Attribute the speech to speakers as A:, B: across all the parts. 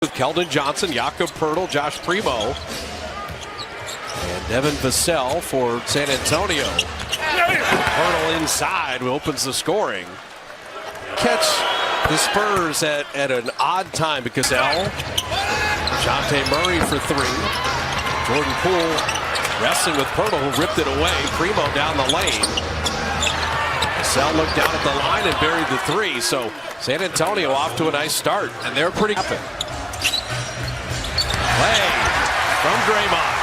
A: With Keldon Johnson, Jakob Poeltl, Josh Primo, and Devin Vassell for San Antonio. Poeltl inside opens the scoring. Catch the Spurs at an odd time because Dejounte Murray for three. Jordan Poole wrestling with Poeltl, who ripped it away. Primo down the lane. Vassell looked down at the line and buried the three. So San Antonio off to a nice start, and they're pretty happy. Play from Draymond.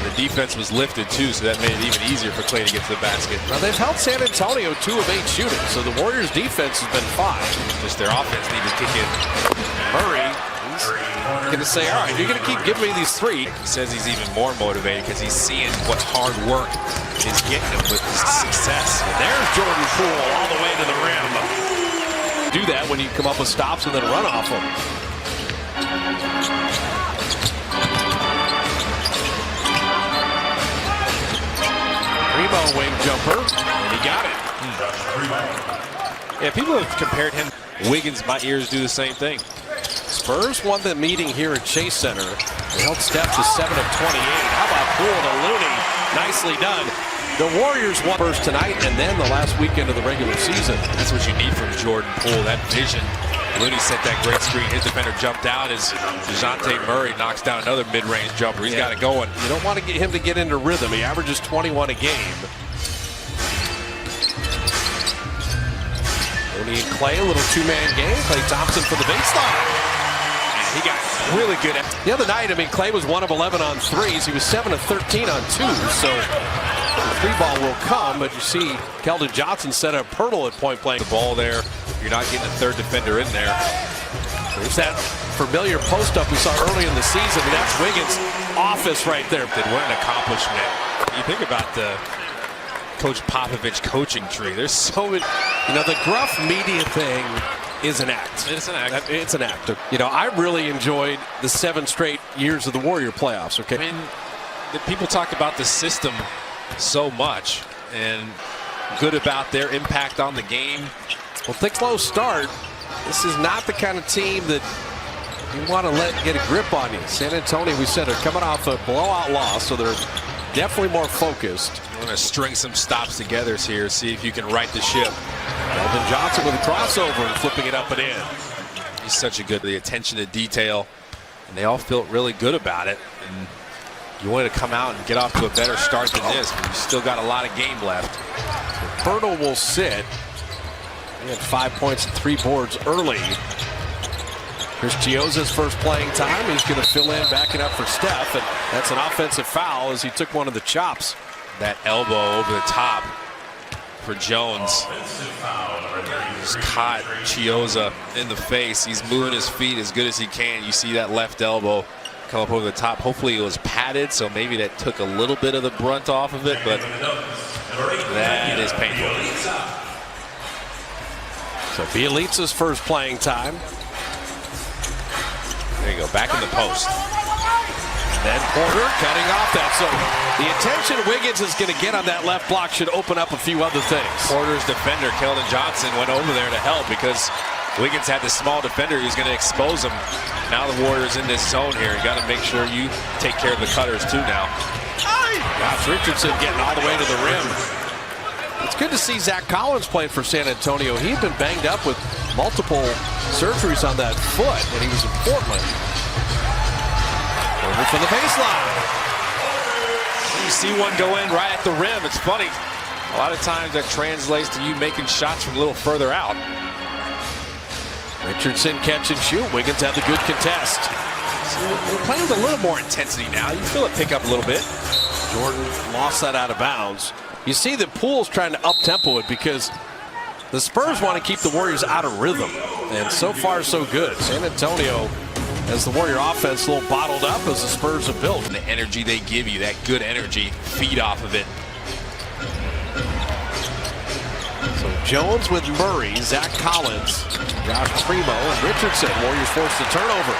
B: The defense was lifted too, so that made it even easier for Clay to get to the basket.
A: Now they've held San Antonio 2 of 8 shooting, so the Warriors' defense has been fine.
B: Just their offense needs to kick in.
A: Murray, he's going to say, all right, you're going to keep giving me these three.
B: He says he's even more motivated because he's seeing what hard work is getting him with success.
A: And there's Jordan Poole all the way to the rim. Do that when you come up with stops and then run off them. Primo wing jumper, and he got it.
B: Yeah, people have compared him. Wiggins, my ears do the same thing.
A: Spurs won the meeting here at Chase Center. They held Steph to 7 of 28. How about Poole to Looney? Nicely done. The Warriors won first tonight and then the last weekend of the regular season.
B: That's what you need from Jordan Poole, that vision. Looney set that great screen. His defender jumped out as Dejounte Murray knocks down another mid-range jumper. He's got it going.
A: You don't want to get him to get into rhythm. He averages 21 a game. Looney and Clay, a little two-man game. Clay Thompson for the baseline.
B: He got really good at
A: the other night. I mean, Clay was 1 of 11 on threes. He was 7 of 13 on twos. So the three ball will come, but you see Keldon Johnson set up Poeltl at point blank.
B: The ball there. You're not getting a third defender in there.
A: There's that familiar post-up we saw early in the season. And that's Wiggins' office right there.
B: What an accomplishment. You think about the Coach Popovich coaching tree. There's so many.
A: You know, the gruff media thing is an act.
B: It's an act.
A: It's an act. You know, I really enjoyed the 7 straight years of the Warrior playoffs, okay?
B: I mean, the people talk about the system so much and good about their impact on the game.
A: Well, thick, slow start. This is not the kind of team that you want to let get a grip on you. San Antonio, we said, are coming off a blowout loss, so they're definitely more focused.
B: You're going to string some stops together here, see if you can right the ship.
A: Keldon Johnson with a crossover and flipping it up and in.
B: He's such a good, the attention to detail, and they all felt really good about it. And you wanted to come out and get off to a better start than this, but you still got a lot of game left.
A: Poeltl will sit. He had 5 points and 3 boards early. Here's Chiozza's first playing time. He's going to fill in, backing up for Steph, and that's an offensive foul as he took one of the chops.
B: That elbow over the top for Jones. Just caught Chiozza in the face. He's moving his feet as good as he can. You see that left elbow come up over the top. Hopefully it was padded, so maybe that took a little bit of the brunt off of it, but that is painful.
A: So Bielitsa's first playing time.
B: There you go, back in the post.
A: And then Porter cutting off that. So the attention Wiggins is going to get on that left block should open up a few other things.
B: Porter's defender, Keldon Johnson, went over there to help because Wiggins had this small defender. He was going to expose him. Now the Warriors in this zone here. You got to make sure you take care of the cutters too now.
A: Josh Richardson getting all the way to the rim. It's good to see Zach Collins playing for San Antonio. He'd been banged up with multiple surgeries on that foot when he was in Portland. Over from the baseline.
B: You see one go in right at the rim. It's funny. A lot of times that translates to you making shots from a little further out.
A: Richardson catch and shoot. Wiggins had the good contest.
B: So we're playing with a little more intensity now. You feel it pick up a little bit.
A: Jordan lost that out of bounds. You see that Poole's trying to up-tempo it because the Spurs want to keep the Warriors out of rhythm. And so far, so good. San Antonio, as the Warrior offense, a little bottled up as the Spurs have built.
B: And the energy they give you, that good energy, feed off of it.
A: So Jones with Murray, Zach Collins, Josh Primo, and Richardson. Warriors forced a turnover.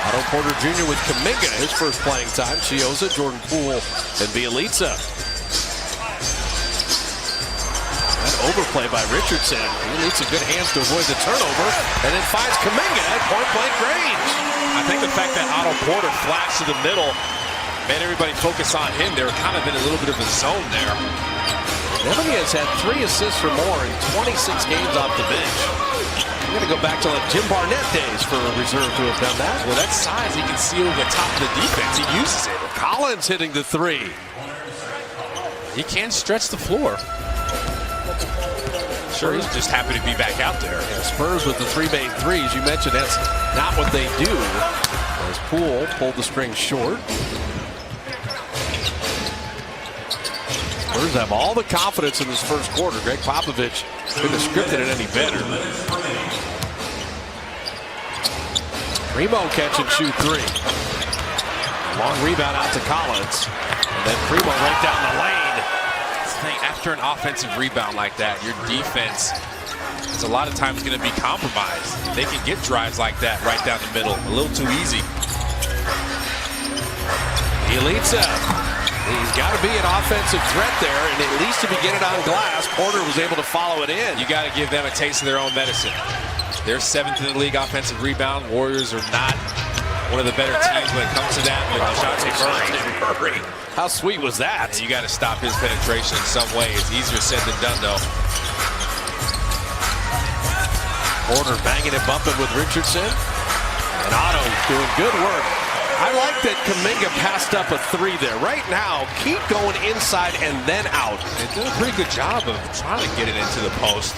A: Otto Porter Jr. with Kuminga, his first playing time. Chiozza, Jordan Poole, and Bielitsa. overplay by Richardson. He needs some good hands to avoid the turnover, and then finds Kuminga at point-blank range.
B: I think the fact that Otto Porter flashed to the middle made everybody focus on him. They were kind of in a little bit of a zone there.
A: Devin has had 3 assists or more in 26 games off the bench. We're going to go back to like Jim Barnett days for a reserve to have done that.
B: Well, that size, he can see over the top of the defense. He uses it.
A: Collins hitting the 3.
B: He can stretch the floor. Sure, he's just happy to be back out there.
A: And Spurs with the 3 made threes. You mentioned that's not what they do. As Poole pulled the string short. Spurs have all the confidence in this first quarter. Greg Popovich couldn't have scripted it any better. Primo catch and shoot 3. Long rebound out to Collins. And then Primo right down the lane.
B: After an offensive rebound like that, your defense is a lot of times going to be compromised. They can get drives like that right down the middle, a little too easy.
A: Elitsa, he's got to be an offensive threat there, and at least if you get it on glass, Porter was able to follow it in.
B: You got to give them a taste of their own medicine. They're 7th in the league offensive rebound. Warriors are not one of the better teams when it comes to that, but DeJounte Murray.
A: How sweet was that?
B: And you got to stop his penetration in some way. It's easier said than done, though.
A: Porter banging and bumping with Richardson. And Otto doing good work. I like that Kuminga passed up a 3 there. Right now, keep going inside and then out.
B: They did a pretty good job of trying to get it into the post.